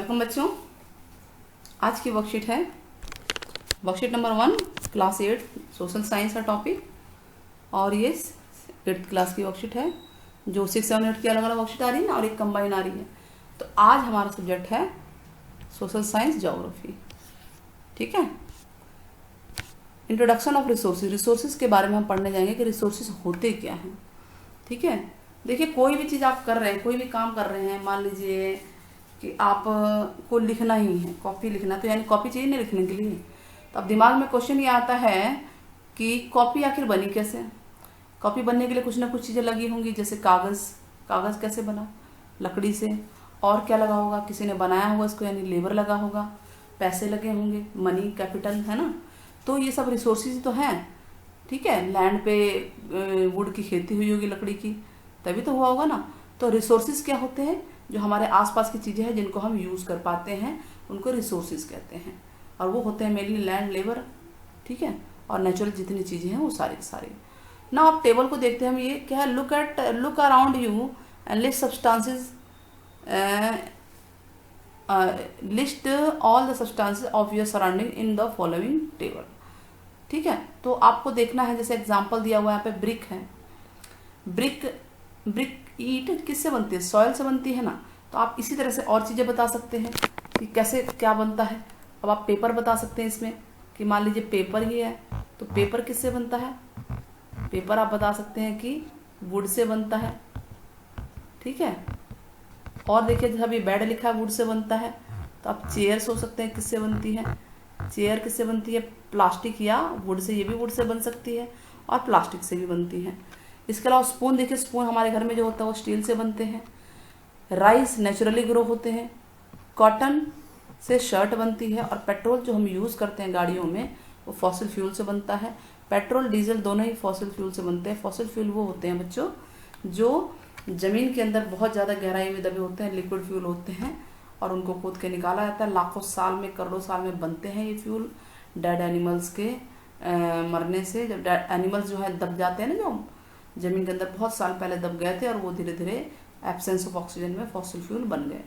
Welcome बच्चों। आज की वर्कशीट है worksheet number 1 class 8 social science का टॉपिक, और ये 8th क्लास की वर्कशीट है जो 6, 7, 8 की अलग अलग वर्कशीट आ रही है ना, और एक कंबाइन आ रही है। तो आज हमारा सब्जेक्ट है सोशल साइंस ज्योग्राफी। ठीक है। इंट्रोडक्शन ऑफ रिसोर्सेज, रिसोर्सेज के बारे में हम पढ़ने जाएंगे कि रिसोर्सेज होते क्या हैं। ठीक है। देखिए, कोई भी चीज़ आप कर रहे हैं, कोई भी काम कर रहे हैं, मान लीजिए कि आप को लिखना ही है, कॉपी लिखना, तो यानी कॉपी चाहिए ना लिखने के लिए। तो अब दिमाग में क्वेश्चन ये आता है कि कॉपी आखिर बनी कैसे। कॉपी बनने के लिए कुछ ना कुछ चीज़ें लगी होंगी, जैसे कागज़ कैसे बना, लकड़ी से, और क्या लगा होगा, किसी ने बनाया होगा इसको, यानी लेबर लगा होगा, पैसे लगे होंगे, मनी, कैपिटल, है ना। तो ये सब रिसोर्सेज तो हैं। ठीक है। लैंड पे वुड की खेती हुई होगी, लकड़ी की, तभी तो हुआ होगा ना। तो रिसोर्सेज क्या होते हैं? जो हमारे आसपास की चीज़ें हैं जिनको हम यूज़ कर पाते हैं, उनको रिसोर्सेज कहते हैं। और वो होते हैं मेनली लैंड, लेबर, ठीक है, और नेचुरल जितनी चीज़ें हैं वो सारी सारी। ना आप टेबल को देखते हैं, हम ये क्या है, look around you and list substances, list all the substances of your surrounding in the following table. ठीक है। तो आपको देखना है, जैसे एग्जाम्पल दिया हुआ है यहाँ पे, ब्रिक है। ब्रिक ईंट किससे बनती है? सॉइल से बनती है ना। तो आप इसी तरह से और चीज़ें बता सकते हैं कि कैसे क्या बनता है। अब आप पेपर बता सकते हैं इसमें, कि मान लीजिए पेपर ही है, तो पेपर किससे बनता है? पेपर आप बता सकते हैं कि वुड से बनता है। ठीक है। और देखिए, जब ये बेड लिखा है वुड से बनता है, तो आप चेयर सोच सकते हैं किससे बनती है। चेयर किससे बनती है? प्लास्टिक या वुड से। ये भी वुड से बन सकती है और प्लास्टिक से भी बनती है। इसके अलावा स्पून, देखिए स्पून हमारे घर में जो होता है वो स्टील से बनते हैं। राइस नेचुरली ग्रो होते हैं। कॉटन से शर्ट बनती है। और पेट्रोल जो हम यूज़ करते हैं गाड़ियों में, वो फॉसिल फ्यूल से बनता है। पेट्रोल डीजल दोनों ही फॉसिल फ्यूल से बनते हैं। फॉसिल फ्यूल वो होते हैं बच्चों जो ज़मीन के अंदर बहुत ज़्यादा गहराई में दबे होते हैं, लिक्विड फ्यूल होते हैं, और उनको खोद के निकाला जाता है। लाखों साल में, करोड़ों साल में बनते हैं ये फ्यूल, डेड एनिमल्स के मरने से। जब डेड एनिमल्स जो है दब जाते हैं ना, जो ज़मीन के अंदर बहुत साल पहले दब गए थे, और वो धीरे धीरे एब्सेंस ऑफ ऑक्सीजन में फॉसिल फ्यूल बन गए।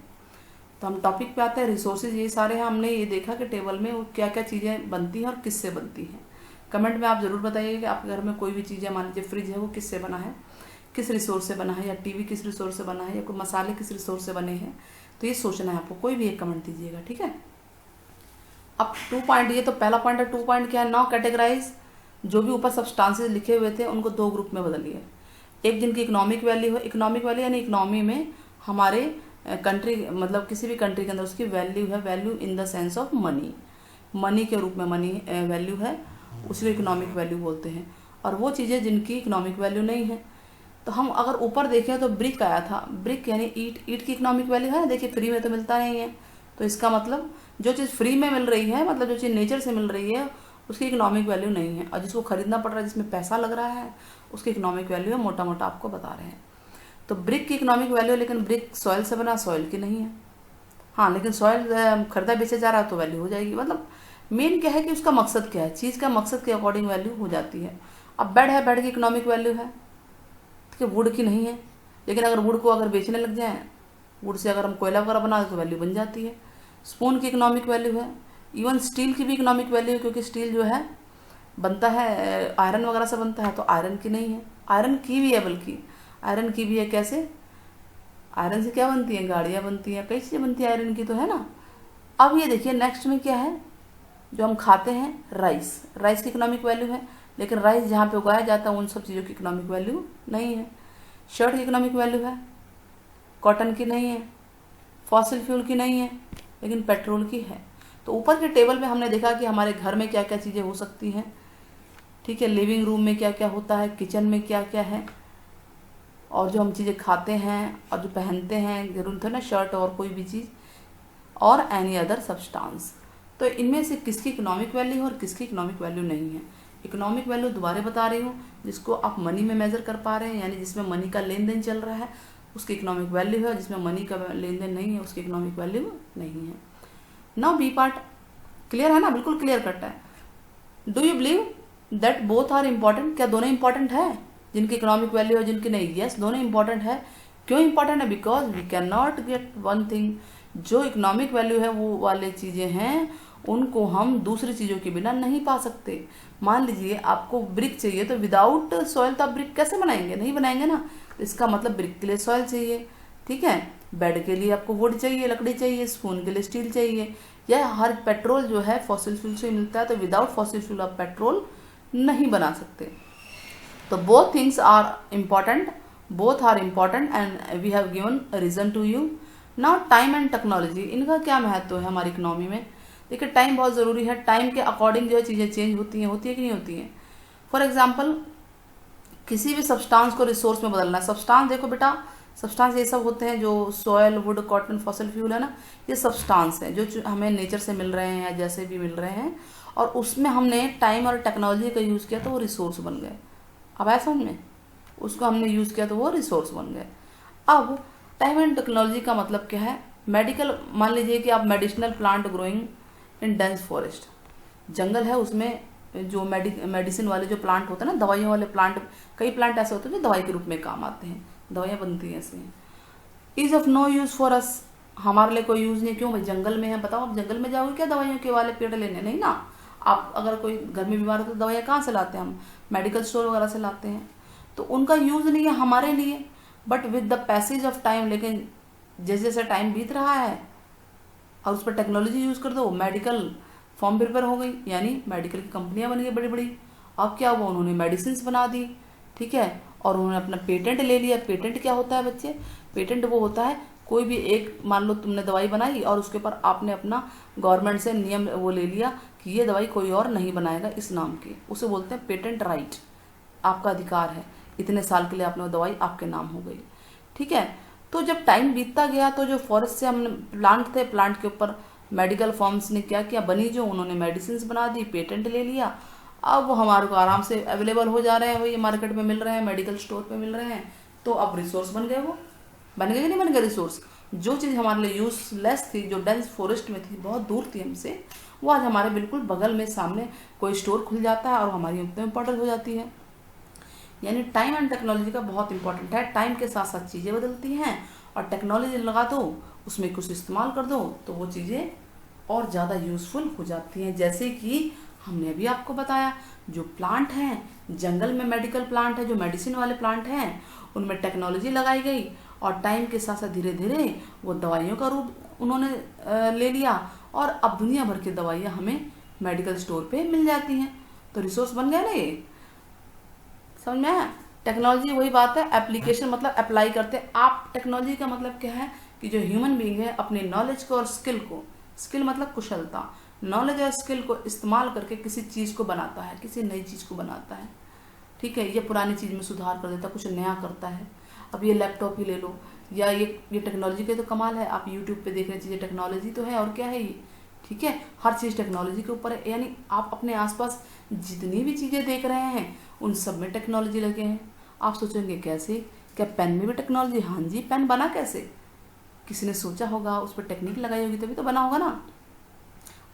तो हम टॉपिक पे आते हैं, रिसोर्सेज ये सारे हैं। हमने ये देखा कि टेबल में वो क्या क्या चीज़ें बनती हैं और किससे बनती हैं। कमेंट में आप ज़रूर बताइए कि आपके घर में कोई भी चीज़ है, मान लीजिए फ्रिज है, वो किससे बना है, किस रिसोर्स से बना है, या टीवी किस रिसोर्स से बना है, या कोई मसाले किस रिसोर्स से बने हैं। तो ये सोचना है आपको, कोई भी एक कमेंट दीजिएगा। ठीक है। अब 2 पॉइंट, ये तो पहला पॉइंट है। 2 पॉइंट क्या है? नाउ कैटेगराइज, जो भी ऊपर सब्सटेंसेस लिखे हुए थे उनको 2 ग्रुप में बदलिए। एक जिनकी इकोनॉमिक वैल्यू है, इकोनॉमिक वैल्यू यानी इकोनॉमी में हमारे कंट्री, मतलब किसी भी कंट्री के अंदर उसकी वैल्यू है, value in the sense of money, money के रूप में मनी वैल्यू है, उसको इकोनॉमिक वैल्यू बोलते हैं। और वो चीज़ें जिनकी इकोनॉमिक वैल्यू नहीं है, तो हम अगर ऊपर देखें तो ब्रिक आया था। ब्रिक यानी ईट, ईट की इकोनॉमिक वैल्यू है ना। देखिए, फ्री में तो मिलता नहीं है, तो इसका मतलब जो चीज़ फ्री में मिल रही है, मतलब जो चीज़ नेचर से मिल रही है, उसकी इकोनॉमिक वैल्यू नहीं है। और जिसको खरीदना पड़ रहा है, जिसमें पैसा लग रहा है, उसकी इकोनॉमिक वैल्यू है। मोटा मोटा आपको बता रहे हैं। तो ब्रिक की इकोनॉमिक वैल्यू है, लेकिन ब्रिक सॉइल से बना, सॉइल की नहीं है। हाँ, लेकिन सॉइल खरीदा बेचे जा रहा है तो वैल्यू हो जाएगी। मतलब मेन क्या है कि उसका मकसद क्या है, चीज़ का मकसद के अकॉर्डिंग वैल्यू हो जाती है। अब बेड है, बेड की इकोनॉमिक वैल्यू है कि वुड की नहीं है, लेकिन अगर वुड को अगर बेचने लग जाए, वुड से अगर हम कोयला वगैरह बना दें तो वैल्यू बन जाती है। स्पून की इकोनॉमिक वैल्यू है। इवन स्टील की भी इकोनॉमिक वैल्यू है, क्योंकि स्टील जो है बनता है आयरन वगैरह से बनता है, तो आयरन की नहीं है। आयरन की भी है, बल्कि आयरन की भी है। कैसे? आयरन से क्या बनती है? गाड़ियाँ बनती हैं, कई चीज़ें बनती है आयरन की, तो है ना। अब ये देखिए, नेक्स्ट में क्या है जो हम खाते हैं? राइस। राइस की इकोनॉमिक वैल्यू है, लेकिन राइस जहाँ पे उगाया जाता है उन सब चीज़ों की इकोनॉमिक वैल्यू नहीं है। शर्ट की इकोनॉमिक वैल्यू है, कॉटन की नहीं है, फॉसिल फ्यूल की नहीं है, लेकिन पेट्रोल की है। तो ऊपर के टेबल में हमने देखा कि हमारे घर में क्या क्या चीज़ें हो सकती हैं। ठीक है। लिविंग रूम में क्या क्या होता है, किचन में क्या क्या है, और जो हम चीज़ें खाते हैं और जो पहनते हैं, जरूर था ना शर्ट और कोई भी चीज़, और एनी अदर सब्सटेंस। तो इनमें से किसकी इकोनॉमिक वैल्यू है और किसकी इकोनॉमिक वैल्यू नहीं है। इकोनॉमिक वैल्यू दोबारा बता रही हूँ, जिसको आप मनी में मेजर कर पा रहे हैं, यानी जिसमें मनी का लेन देन चल रहा है, उसकी इकोनॉमिक वैल्यू है। और जिसमें मनी का लेन देन नहीं है, उसकी इकोनॉमिक वैल्यू नहीं है। नाउ बी पार्ट, क्लियर है ना, बिल्कुल क्लियर कट है। Do you believe that both are important? क्या दोनों इंपॉर्टेंट है, जिनकी इकोनॉमिक वैल्यू है जिनकी नहीं? यस, दोनों इंपॉर्टेंट है। क्यों इंपॉर्टेंट है? Because we can not get one thing जो इकोनॉमिक वैल्यू है वो वाले चीज़ें हैं उनको हम दूसरी चीज़ों के बिना नहीं पा सकते। मान लीजिए आपको ब्रिक चाहिए, तो विदाउट सॉइल तो आप ब्रिक कैसे बनाएंगे, नहीं बनाएंगे ना। तो इसका मतलब ब्रिक के लिए सॉइल चाहिए, ठीक है। बेड के लिए आपको वुड चाहिए, लकड़ी चाहिए, स्पून के लिए स्टील चाहिए। या हर पेट्रोल जो है फॉसिल फ्यूल से मिलता है, तो विदाउट फॉसिल फ्यूल आप पेट्रोल नहीं बना सकते। तो both things are important, both are important and we have given reason to you. Now time and technology, इनका क्या महत्व है हमारी इकोनॉमी में। देखिए टाइम बहुत ज़रूरी है, टाइम के अकॉर्डिंग जो है चीज़ें चेंज होती है कि नहीं होती हैं। फॉर एग्जाम्पल किसी भी सब्सटेंस को रिसोर्स में बदलना है। सब्सटेंस देखो बेटा, सब्सटेंस ये सब होते हैं जो soil, would, cotton, fossil fuel है ना, ये सब्सटेंस हैं जो हमें नेचर से मिल रहे हैं या जैसे भी मिल रहे हैं, और उसमें हमने टाइम और टेक्नोलॉजी का यूज़ किया तो वो रिसोर्स बन गए। अब आया समझ में, उसको हमने यूज़ किया तो वो रिसोर्स बन गए। अब टाइम एंड टेक्नोलॉजी का मतलब क्या है। मेडिकल, मान लीजिए कि आप medicinal plant growing in dense forest, जंगल है उसमें जो मेडिसिन वाले जो प्लांट होते हैं ना, दवाइयों वाले प्लांट, कई प्लांट ऐसे होते हैं जो दवाई के रूप में काम आते हैं, दवाइयाँ बनती हैं ऐसे। Is of no use for us, हमारे लिए कोई यूज़ नहीं। क्यों भाई, जंगल में है, बताओ आप जंगल में जाओगे क्या दवाइयों के वाले पेड़ लेने, नहीं ना। आप अगर कोई घर में बीमार हो तो दवाइयाँ कहाँ से लाते हैं हम, मेडिकल स्टोर वगैरह से लाते हैं। तो उनका यूज़ नहीं है हमारे लिए, but with the passage of time, लेकिन जैसे जैसे टाइम बीत रहा है और उस पर टेक्नोलॉजी यूज़ कर दो, मेडिकल फॉर्म प्रिपेयर हो गई, यानी मेडिकल की कंपनियां बन गई बड़ी बड़ी। अब क्या हुआ, उन्होंने मेडिसिन बना दी, ठीक है, और उन्होंने अपना पेटेंट ले लिया। पेटेंट क्या होता है बच्चे, पेटेंट वो होता है कोई भी एक, मान लो तुमने दवाई बनाई और उसके ऊपर आपने अपना गवर्नमेंट से नियम वो ले लिया कि ये दवाई कोई और नहीं बनाएगा इस नाम की, उसे बोलते हैं पेटेंट राइट। आपका अधिकार है, इतने साल के लिए आपने वो दवाई आपके नाम हो गई, ठीक है। तो जब टाइम बीतता गया तो जो फॉरेस्ट से हमने प्लांट थे, प्लांट के ऊपर मेडिकल फॉर्म्स ने क्या किया, बनी जो, उन्होंने मेडिसिन बना दी, पेटेंट ले लिया। अब वो हमारे को आराम से अवेलेबल हो जा रहे हैं, वही मार्केट में मिल रहे हैं, मेडिकल स्टोर पे मिल रहे हैं। तो अब रिसोर्स बन गए, वो बन गए कि नहीं बन गए रिसोर्स। जो चीज़ हमारे लिए यूजलेस थी, जो डेंस फॉरेस्ट में थी, बहुत दूर थी हमसे, वो आज हमारे बिल्कुल बगल में सामने कोई स्टोर खुल जाता है और हमारी उतने इम्पोर्टेंट हो जाती है। यानी टाइम एंड टेक्नोलॉजी का बहुत इंपॉर्टेंट है। टाइम के साथ साथ चीज़ें बदलती हैं और टेक्नोलॉजी लगा दो, उसमें कुछ इस्तेमाल कर दो तो वो चीज़ें और ज़्यादा यूज़फुल हो जाती हैं। जैसे कि हमने अभी आपको बताया, जो प्लांट हैं जंगल में, मेडिकल प्लांट है, जो मेडिसिन वाले प्लांट हैं, उनमें टेक्नोलॉजी लगाई गई और टाइम के साथ साथ धीरे धीरे वो दवाइयों का रूप उन्होंने ले लिया और अब दुनिया भर की दवाइयाँ हमें मेडिकल स्टोर पे मिल जाती हैं। तो रिसोर्स बन गया ना ये, समझ में आया। टेक्नोलॉजी वही बात है, एप्लीकेशन मतलब अप्लाई करते हैं आप। टेक्नोलॉजी का मतलब क्या है कि जो ह्यूमन बीइंग है अपनी नॉलेज को और स्किल को, स्किल मतलब कुशलता, नॉलेज और स्किल को इस्तेमाल करके किसी चीज़ को बनाता है, किसी नई चीज़ को बनाता है, ठीक है। ये पुरानी चीज़ में सुधार कर देता है, कुछ नया करता है। अब ये लैपटॉप ही ले लो, या ये टेक्नोलॉजी के तो कमाल है। आप यूट्यूब पे देख रहे चीज़ें टेक्नोलॉजी तो है, और क्या है ये, ठीक है। हर चीज़ टेक्नोलॉजी के ऊपर है। यानी आप अपने आसपास जितनी भी चीज़ें देख रहे हैं उन सब में टेक्नोलॉजी लगे हैं। आप सोचेंगे कैसे, क्या पेन में भी टेक्नोलॉजी, हाँ जी, पेन बना कैसे, किसी ने सोचा होगा, उस पर टेक्निक लगाई होगी तभी तो बना होगा ना।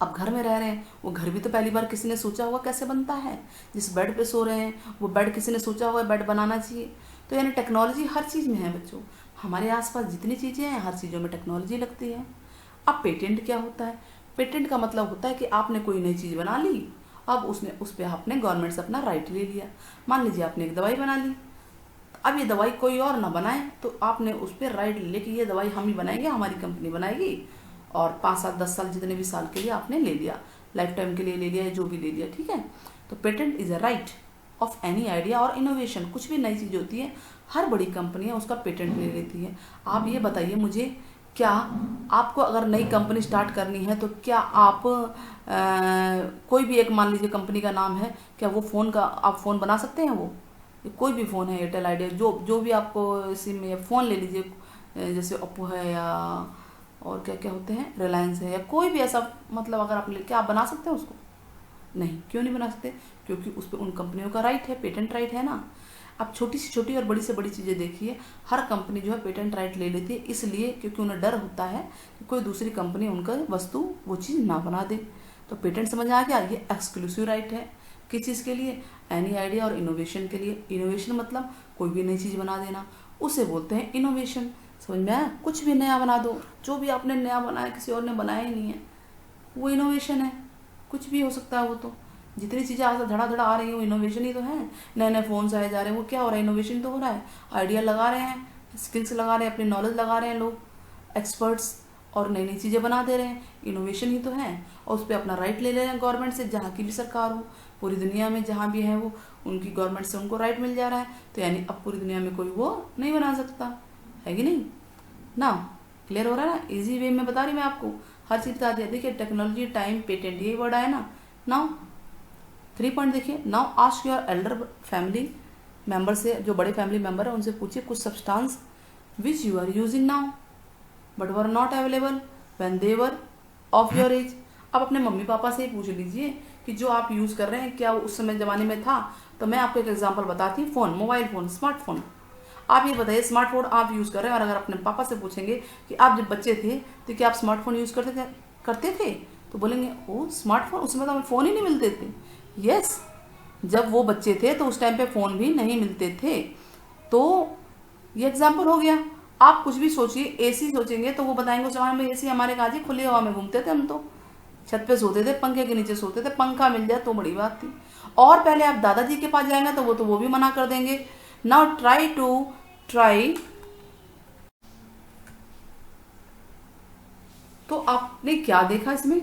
अब घर में रह रहे हैं, वो घर भी तो पहली बार किसी ने सोचा होगा कैसे बनता है। जिस बेड पे सो रहे हैं वो बेड किसी ने सोचा होगा बेड बनाना चाहिए। तो यानी टेक्नोलॉजी हर चीज़ में है बच्चों। हमारे आसपास जितनी चीज़ें हैं हर चीज़ों में टेक्नोलॉजी लगती है। अब पेटेंट क्या होता है, पेटेंट का मतलब होता है कि आपने कोई नई चीज़ बना ली, अब उस पर आपने गवर्नमेंट से अपना राइट ले लिया। मान लीजिए आपने एक दवाई बना ली, अब ये दवाई कोई और ना बनाए तो आपने उस पर राइट ले कि ये दवाई हम ही बनाएंगे, हमारी कंपनी बनाएगी, और 5 साल 10 साल जितने भी साल के लिए आपने ले लिया, लाइफ टाइम के लिए ले लिया, जो भी ले लिया, ठीक है। तो patent is a right of any idea और इनोवेशन। कुछ भी नई चीज़ होती है हर बड़ी कंपनियाँ उसका पेटेंट ले लेती है। आप ये बताइए मुझे, क्या आपको अगर नई कंपनी स्टार्ट करनी है तो क्या आप कोई भी एक, मान लीजिए कंपनी का नाम है, क्या वो फ़ोन का आप फ़ोन बना सकते हैं? वो कोई भी फ़ोन है, एयरटेल, आइडिया, जो भी आपको सिम में फ़ोन ले लीजिए, जैसे ओप्पो है या और क्या क्या होते हैं, रिलायंस है, या कोई भी ऐसा, मतलब अगर आप क्या आप बना सकते हैं उसको? नहीं। क्यों नहीं बना सकते? क्योंकि उस पर उन कंपनियों का राइट है, पेटेंट राइट है ना। अब छोटी से छोटी और बड़ी से बड़ी चीज़ें देखिए, हर कंपनी जो है पेटेंट राइट ले लेती है, इसलिए क्योंकि उन्हें डर होता है कि कोई दूसरी कंपनी उनका वस्तु वो चीज़ ना बना दे। तो पेटेंट समझ आ गया, ये एक्सक्लूसिव राइट है किस चीज़ के लिए, एनी आइडिया और इनोवेशन के लिए। इनोवेशन मतलब कोई भी नई चीज़ बना देना, उसे बोलते हैं इनोवेशन। समझ में आया? कुछ भी नया बना दो, जो भी आपने नया बनाया किसी और ने बनाया ही नहीं है, वो इनोवेशन है। कुछ भी हो सकता है वो तो। जितनी चीज़ें आज धड़ा धड़ा आ रही हैं वो इनोवेशन ही तो है। नए नए फ़ोन्स आए जा रहे हैं, वो क्या हो रहा है? इनोवेशन तो हो रहा है। आइडिया लगा रहे हैं, स्किल्स लगा रहे हैं, अपनी नॉलेज लगा रहे हैं लोग, एक्सपर्ट्स, और नई नई चीज़ें बना दे रहे हैं। इनोवेशन ही तो है। और उस पर अपना राइट ले ले रहे हैं गवर्नमेंट से, जहाँ की भी सरकार हो पूरी दुनिया में, जहाँ भी है वो उनकी गवर्नमेंट से उनको राइट मिल जा रहा है। तो यानी अब पूरी दुनिया में कोई वो नहीं बना सकता है कि नहीं ना? क्लियर हो रहा है ना? इजी वे में बता रही मैं आपको, हर चीज़ बता दिया। देखिए टेक्नोलॉजी, टाइम, पेटेंट, ये वर्ड आया ना। नाउ 3 पॉइंट देखिए। Now ask your elder family member से, जो बड़े फैमिली मेंबर है उनसे पूछिए कुछ substance which you are using now but were not available when they were of your age. अब अपने मम्मी पापा से ही पूछ लीजिए कि जो आप यूज़ कर रहे हैं क्या उस समय ज़माने में था। तो मैं आपको एक एग्जांपल बताती हूँ। Phone, mobile phone, smartphone. आप ये बताइए स्मार्टफोन आप यूज़ कर रहे हैं, और अगर अपने पापा से पूछेंगे कि आप जब बच्चे थे तो क्या आप स्मार्टफोन यूज़ करते थे, तो बोलेंगे ओ स्मार्टफोन, उस समय तो हमें फ़ोन ही नहीं मिलते थे। यस, जब वो बच्चे थे तो उस टाइम पे फ़ोन भी नहीं मिलते थे। तो ये एग्जाम्पल हो गया। आप कुछ भी सोचिए, एसी सोचेंगे तो वो बताएंगे उस जमाने में एसी हमारे कहाँ जी, खुली हवा में घूमते थे हम तो, छत पे सोते थे, पंखे के नीचे सोते थे, पंखा मिल जाए तो बड़ी बात थी। और पहले आप दादाजी के पास जाएंगे तो वो भी मना कर देंगे। नाउ ट्राई तो आपने क्या देखा इसमें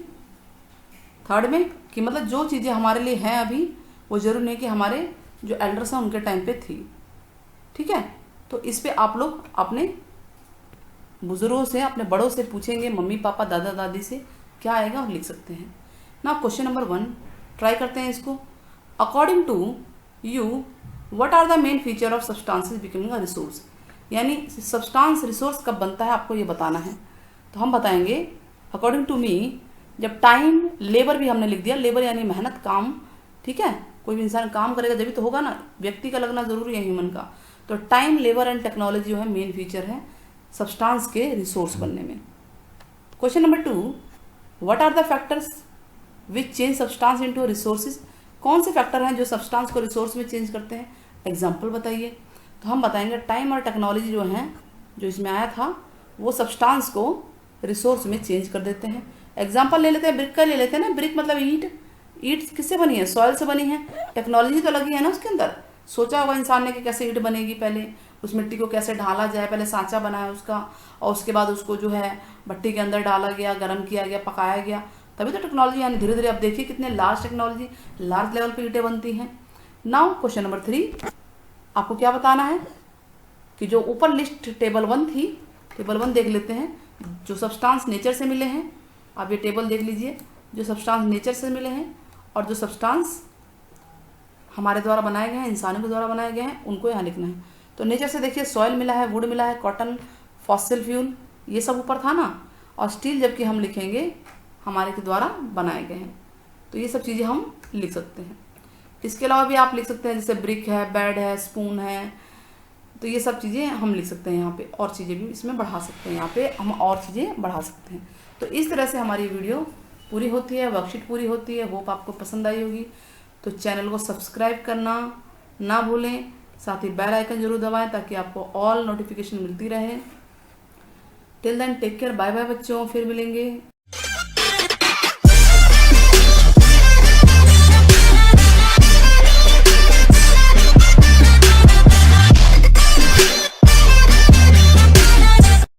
थर्ड में, कि मतलब जो चीज़ें हमारे लिए हैं अभी वो जरूर नहीं कि हमारे जो एल्डर्स हैं उनके टाइम पे थी। ठीक है, तो इस पे आप लोग अपने बुजुर्गों से, अपने बड़ों से पूछेंगे, मम्मी पापा दादा दादी से, क्या आएगा और लिख सकते हैं ना। क्वेश्चन नंबर 1 ट्राई करते हैं इसको। According to you what are the main feature of substances becoming a resource. यानी सब्सटेंस रिसोर्स कब बनता है आपको ये बताना है। तो हम बताएंगे अकॉर्डिंग टू मी, जब टाइम, लेबर भी हमने लिख दिया, लेबर यानी मेहनत, काम। ठीक है, कोई भी इंसान काम करेगा जब भी तो होगा ना, व्यक्ति का लगना जरूरी है, ह्यूमन का। तो टाइम, लेबर एंड टेक्नोलॉजी जो है मेन फीचर है सब्सटेंस के रिसोर्स बनने में। Question number 2 what are the factors which change substance into resources. कौन से फैक्टर हैं जो सब्सटेंस को रिसोर्स में चेंज करते हैं, एग्जाम्पल बताइए। तो हम बताएंगे टाइम और टेक्नोलॉजी जो है, जो इसमें आया था, वो सब्सटेंस को रिसोर्स में चेंज कर देते हैं। एग्जाम्पल ले लेते हैं, ब्रिक का ले लेते हैं ना। ब्रिक मतलब ईंट। ईंट किससे बनी है? सॉइल से बनी है। टेक्नोलॉजी तो लगी है ना उसके अंदर। सोचा होगा इंसान ने कि कैसे ईंट बनेगी, पहले उस मिट्टी को कैसे ढाला जाए, पहले सांचा बनाया उसका, और उसके बाद उसको जो है भट्टी के अंदर डाला गया, गर्म किया गया, पकाया गया, तभी तो टेक्नोलॉजी। यानी धीरे धीरे अब देखिए कितने लार्ज टेक्नोलॉजी, लार्ज लेवल पे ईंटें बनती हैं। नाउ क्वेश्चन नंबर 3 आपको क्या बताना है कि जो ऊपर लिस्ट टेबल 1 थी, टेबल 1 देख लेते हैं। जो सब्सटेंस नेचर से मिले हैं, आप ये टेबल देख लीजिए, जो सब्सटेंस नेचर से मिले हैं और जो सब्सटेंस हमारे द्वारा बनाए गए हैं, इंसानों के द्वारा बनाए गए हैं, उनको यहाँ लिखना है। तो नेचर से देखिए सॉइल मिला है, वुड मिला है, कॉटन, फॉसिल फ्यूल, ये सब ऊपर था ना। और स्टील जबकि हम लिखेंगे हमारे के द्वारा बनाए गए हैं। तो ये सब चीज़ें हम लिख सकते हैं। इसके अलावा भी आप लिख सकते हैं, जैसे ब्रिक है, बेड है, स्पून है, तो ये सब चीज़ें हम लिख सकते हैं यहाँ पे। और चीज़ें भी इसमें बढ़ा सकते हैं, यहाँ पे हम और चीज़ें बढ़ा सकते हैं। तो इस तरह से हमारी वीडियो पूरी होती है, वर्कशीट पूरी होती है। होप आपको पसंद आई होगी। तो चैनल को सब्सक्राइब करना ना भूलें, साथ ही बेल आइकन जरूर दबाएं ताकि आपको ऑल नोटिफिकेशन मिलती रहे। Till then take care, bye bye बच्चों, फिर मिलेंगे।